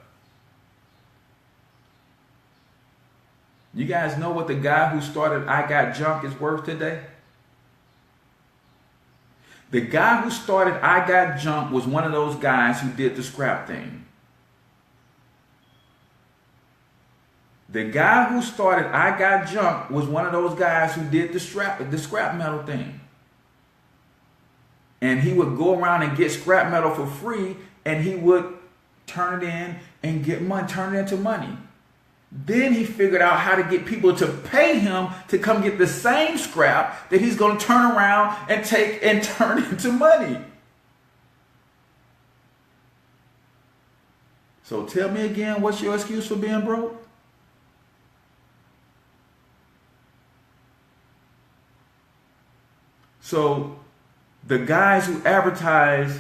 You guys know what the guy who started I Got Junk is worth today? The guy who started I Got Junk was one of those guys who did the scrap thing. The guy who started I Got Junk was one of those guys who did the scrap metal thing. And he would go around and get scrap metal for free, and he would turn it in and get money, turn it into money. Then he figured out how to get people to pay him to come get the same scrap that he's going to turn around and take and turn into money. So tell me again, what's your excuse for being broke? So the guys who advertise,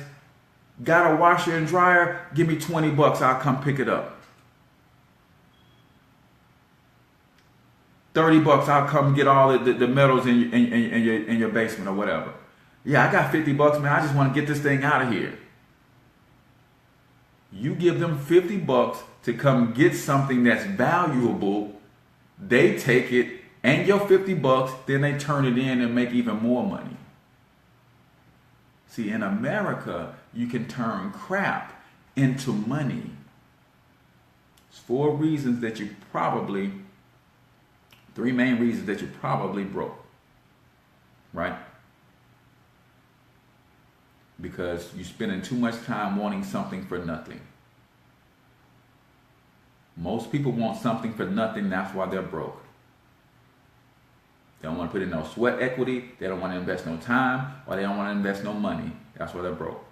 got a washer and dryer, give me $20, I'll come pick it up. $30, I'll come get all the metals in your basement or whatever. Yeah, I got $50, man. I just want to get this thing out of here. You give them $50 to come get something that's valuable. They take it and your $50, then they turn it in and make even more money. See, in America, you can turn crap into money. It's 4 reasons that you probably, 3 main reasons that you probably broke, right? Because you're spending too much time wanting something for nothing. Most people want something for nothing, that's why they're broke. They don't want to put in no sweat equity, they don't want to invest no time, or they don't want to invest no money. That's why they're broke.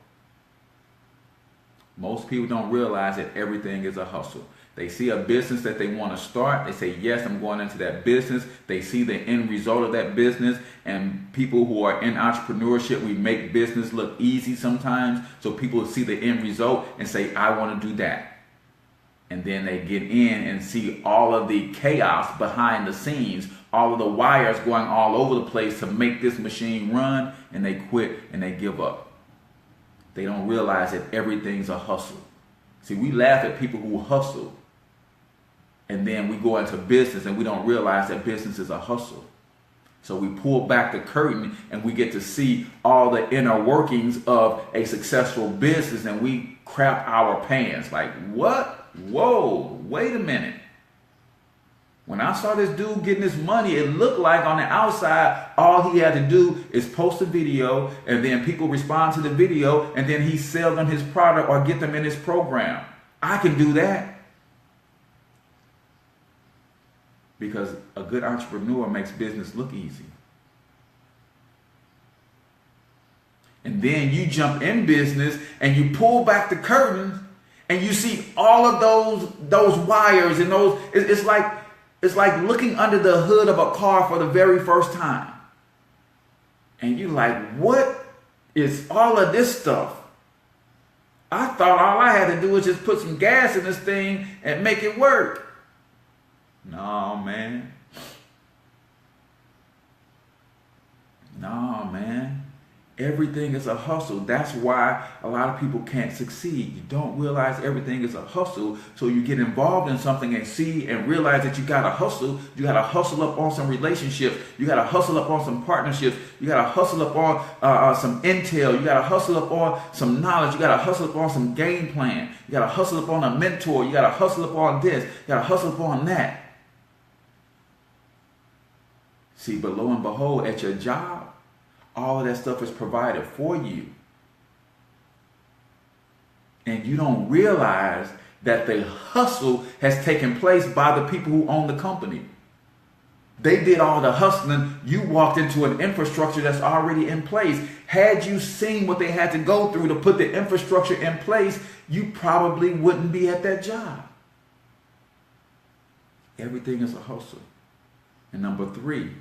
Most people don't realize that everything is a hustle. They see a business that they want to start. They say, yes, I'm going into that business. They see the end result of that business. And people who are in entrepreneurship, we make business look easy sometimes. So people see the end result and say, I want to do that. And then they get in and see all of the chaos behind the scenes, all of the wires going all over the place to make this machine run, and they quit and they give up. They don't realize that everything's a hustle. See, we laugh at people who hustle, and then we go into business and we don't realize that business is a hustle. So we pull back the curtain and we get to see all the inner workings of a successful business, and we crap our pants. Like, what? Whoa, wait a minute. When I saw this dude getting this money, it looked like on the outside, all he had to do is post a video, and then people respond to the video, and then he sells them his product or get them in his program. I can do that. Because a good entrepreneur makes business look easy. And then you jump in business and you pull back the curtains and you see all of those wires and those. It's like looking under the hood of a car for the very first time. And you're like, what is all of this stuff? I thought all I had to do was just put some gas in this thing and make it work. No, man. No, man. Everything is a hustle. That's why a lot of people can't succeed. You don't realize everything is a hustle. So you get involved in something and see and realize that you got to hustle. You got to hustle up on some relationships. You got to hustle up on some partnerships. You got to hustle up on some intel. You got to hustle up on some knowledge. You got to hustle up on some game plan. You got to hustle up on a mentor. You got to hustle up on this. You got to hustle up on that. See, but lo and behold, at your job, all of that stuff is provided for you. And you don't realize that the hustle has taken place by the people who own the company. They did all the hustling. You walked into an infrastructure that's already in place. Had you seen what they had to go through to put the infrastructure in place, you probably wouldn't be at that job. Everything is a hustle. And number 3,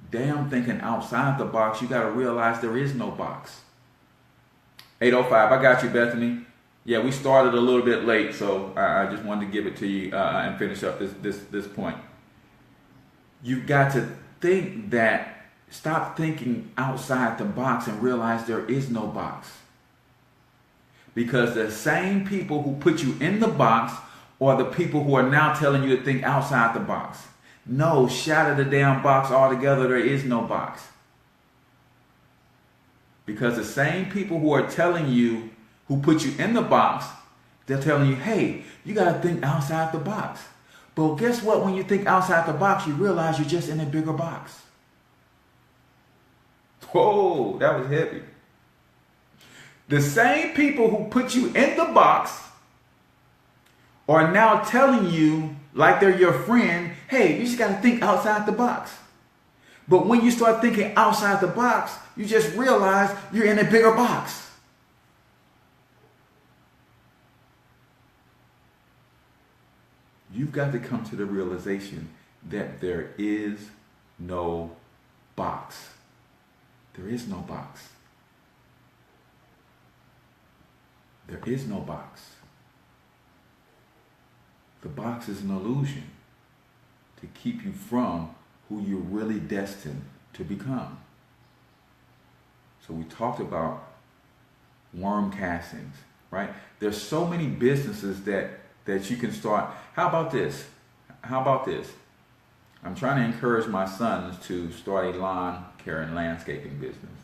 damn thinking outside the box. You got to realize there is no box. 805, I got you, Bethany. Yeah, we started a little bit late, so I just wanted to give it to you and finish up this point. You've got to think that, stop thinking outside the box and realize there is no box. Because the same people who put you in the box are the people who are now telling you to think outside the box. No, shatter the damn box altogether. There is no box. Because the same people who are telling you, who put you in the box, they're telling you, hey, you got to think outside the box. But guess what? When you think outside the box, you realize you're just in a bigger box. Whoa, that was heavy. The same people who put you in the box are now telling you, like they're your friend, hey, you just got to think outside the box. But when you start thinking outside the box, you just realize you're in a bigger box. You've got to come to the realization that there is no box. There is no box. There is no box. The box is an illusion to keep you from who you're really destined to become. So we talked about worm castings, right? There's so many businesses that you can start. How about this? How about this? I'm trying to encourage my sons to start a lawn care and landscaping business.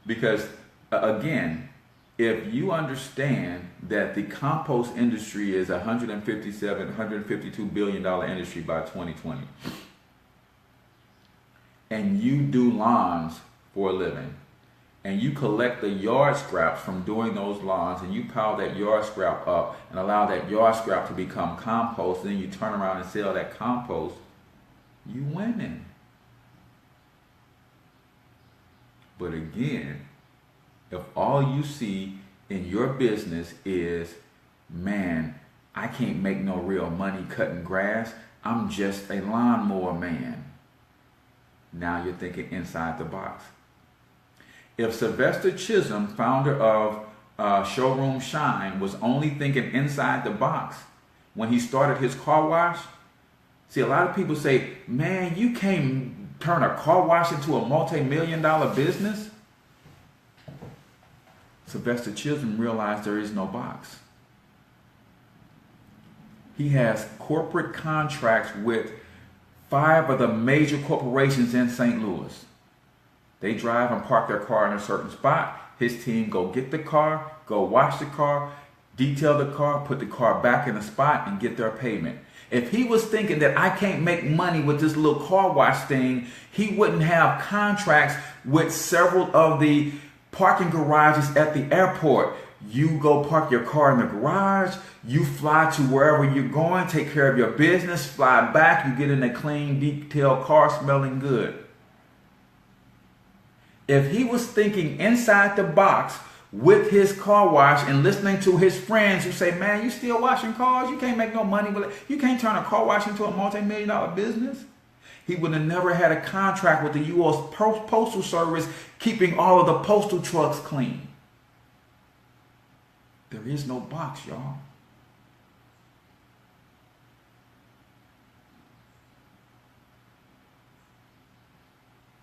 Because again, if you understand that the compost industry is a $152 billion industry by 2020, and you do lawns for a living, and you collect the yard scraps from doing those lawns, and you pile that yard scrap up and allow that yard scrap to become compost, and then you turn around and sell that compost, you winning. But again, if all you see in your business is, man, I can't make no real money cutting grass, I'm just a lawnmower man. Now you're thinking inside the box. If Sylvester Chisholm, founder of Showroom Shine, was only thinking inside the box when he started his car wash, see, a lot of people say, man, you can't turn a car wash into a multi-million-dollar business. Sylvester Chisholm realized there is no box. He has corporate contracts with 5 of the major corporations in St. Louis. They drive and park their car in a certain spot. His team go get the car, go wash the car, detail the car, put the car back in the spot, and get their payment. If he was thinking that I can't make money with this little car wash thing, he wouldn't have contracts with several of the parking garages at the airport. You go park your car in the garage, you fly to wherever you're going, take care of your business, fly back, you get in a clean, detailed car smelling good. If he was thinking inside the box with his car wash and listening to his friends who say, man, you still washing cars? You can't make no money with it. You can't turn a car wash into a multi-million-dollar business. He would have never had a contract with the U.S. Postal Service keeping all of the postal trucks clean. There is no box, y'all.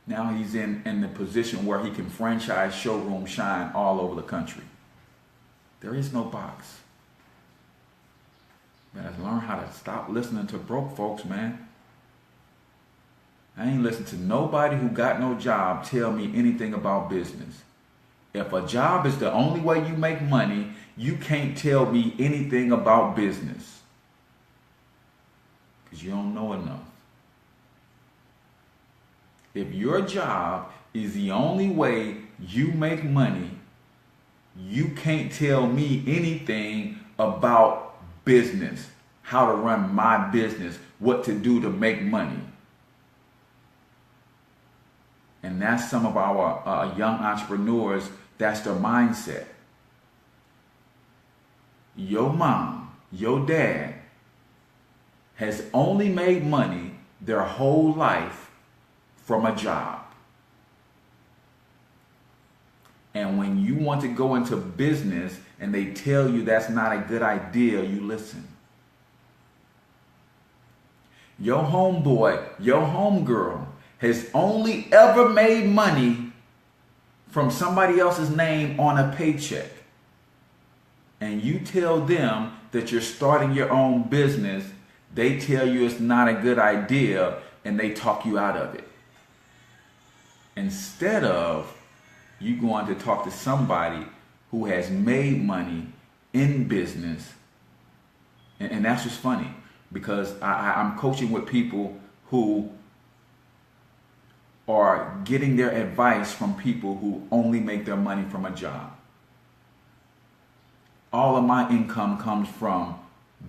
Now he's in the position where he can franchise showroom shine all over the country. There is no box. You gotta learn how to stop listening to broke folks, man. I ain't listen to nobody who got no job tell me anything about business. If a job is the only way you make money, you can't tell me anything about business. Because you don't know enough. If your job is the only way you make money, you can't tell me anything about business, how to run my business, what to do to make money. And that's some of our young entrepreneurs, that's their mindset. Your mom, your dad has only made money their whole life from a job. And when you want to go into business and they tell you that's not a good idea, you listen. Your homeboy, your homegirl has only ever made money from somebody else's name on a paycheck. And you tell them that you're starting your own business, they tell you it's not a good idea and they talk you out of it. Instead of you going to talk to somebody who has made money in business. And that's what's funny, because I'm coaching with people who are getting their advice from people who only make their money from a job. All of my income comes from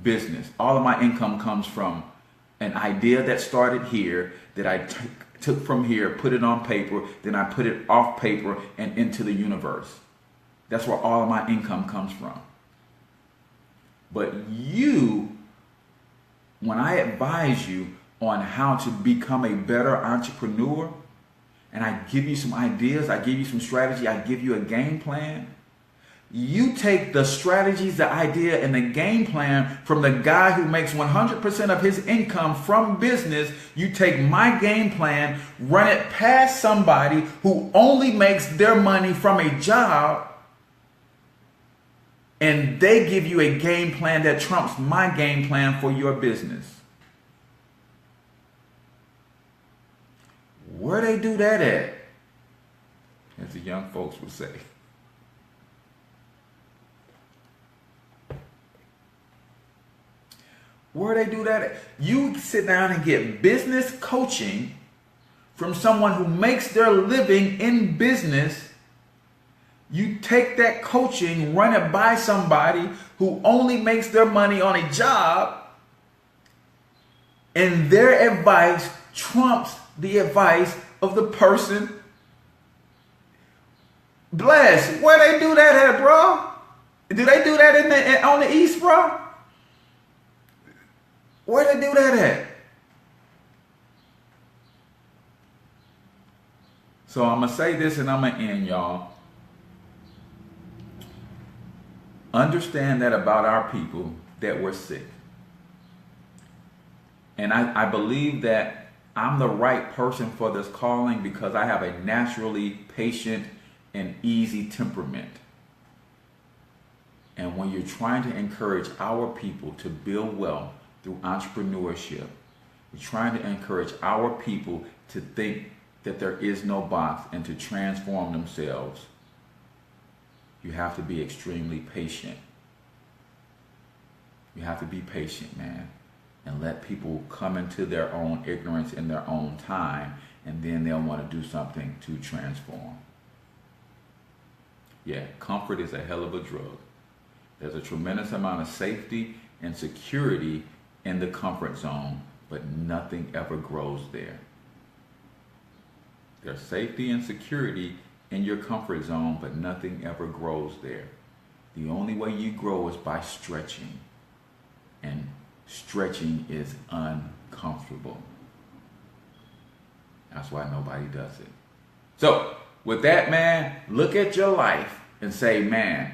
business. All of my income comes from an idea that started here that I took from here, put it on paper, then I put it off paper and into the universe. That's where all of my income comes from. But you, when I advise you on how to become a better entrepreneur, and I give you some ideas, I give you some strategy, I give you a game plan, you take the strategies, the idea, and the game plan from the guy who makes 100% of his income from business. You take my game plan, run it past somebody who only makes their money from a job, and they give you a game plan that trumps my game plan for your business. Where they do that at? As the young folks would say. Where they do that at? You sit down and get business coaching from someone who makes their living in business. You take that coaching, run it by somebody who only makes their money on a job, and their advice trumps the advice of the person. Bless, where they do that at, bro? Do they do that on the East, bro? Where they do that at? So I'm going to say this and I'm going to end, y'all. Understand that about our people, that we're sick. And I believe that I'm the right person for this calling because I have a naturally patient and easy temperament. And when you're trying to encourage our people to build wealth through entrepreneurship, we're trying to encourage our people to think that there is no box and to transform themselves. You have to be extremely patient. You have to be patient, man, and let people come into their own ignorance in their own time, and then they'll want to do something to transform. Yeah, comfort is a hell of a drug. There's a tremendous amount of safety and security in the comfort zone, but nothing ever grows there. There's safety and security in your comfort zone, but nothing ever grows there. The only way you grow is by stretching. And stretching is uncomfortable. That's why nobody does it. So, with that, man, look at your life and say, man,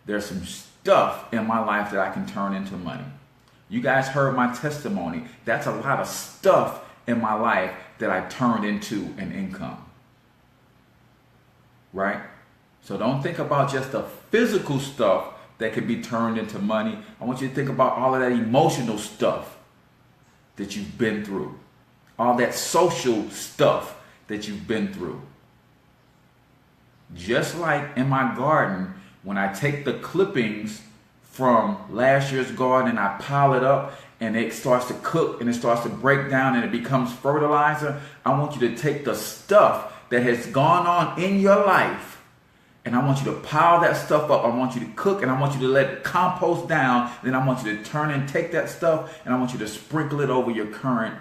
there's some stuff in my life that I can turn into money. You guys heard my testimony. That's a lot of stuff in my life that I turned into an income. Right? So don't think about just the physical stuff that can be turned into money. I want you to think about all of that emotional stuff that you've been through. All that social stuff that you've been through. Just like in my garden, when I take the clippings from last year's garden and I pile it up and it starts to cook and it starts to break down and it becomes fertilizer, I want you to take the stuff that has gone on in your life and I want you to pile that stuff up. I want you to cook and I want you to let it compost down. Then I want you to turn and take that stuff and I want you to sprinkle it over your current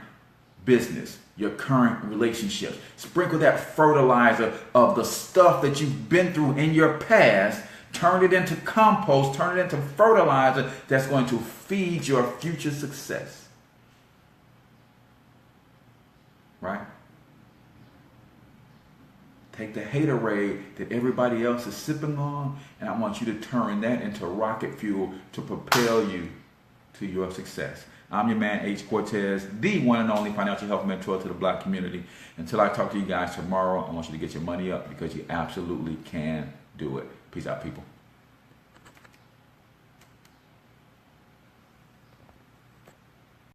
business, your current relationships. Sprinkle that fertilizer of the stuff that you've been through in your past. Turn it into compost, turn it into fertilizer that's going to feed your future success. Right? Take the haterade that everybody else is sipping on, and I want you to turn that into rocket fuel to propel you to your success. I'm your man, H. Cortez, the one and only financial health mentor to the black community. Until I talk to you guys tomorrow, I want you to get your money up because you absolutely can do it. Peace out, people.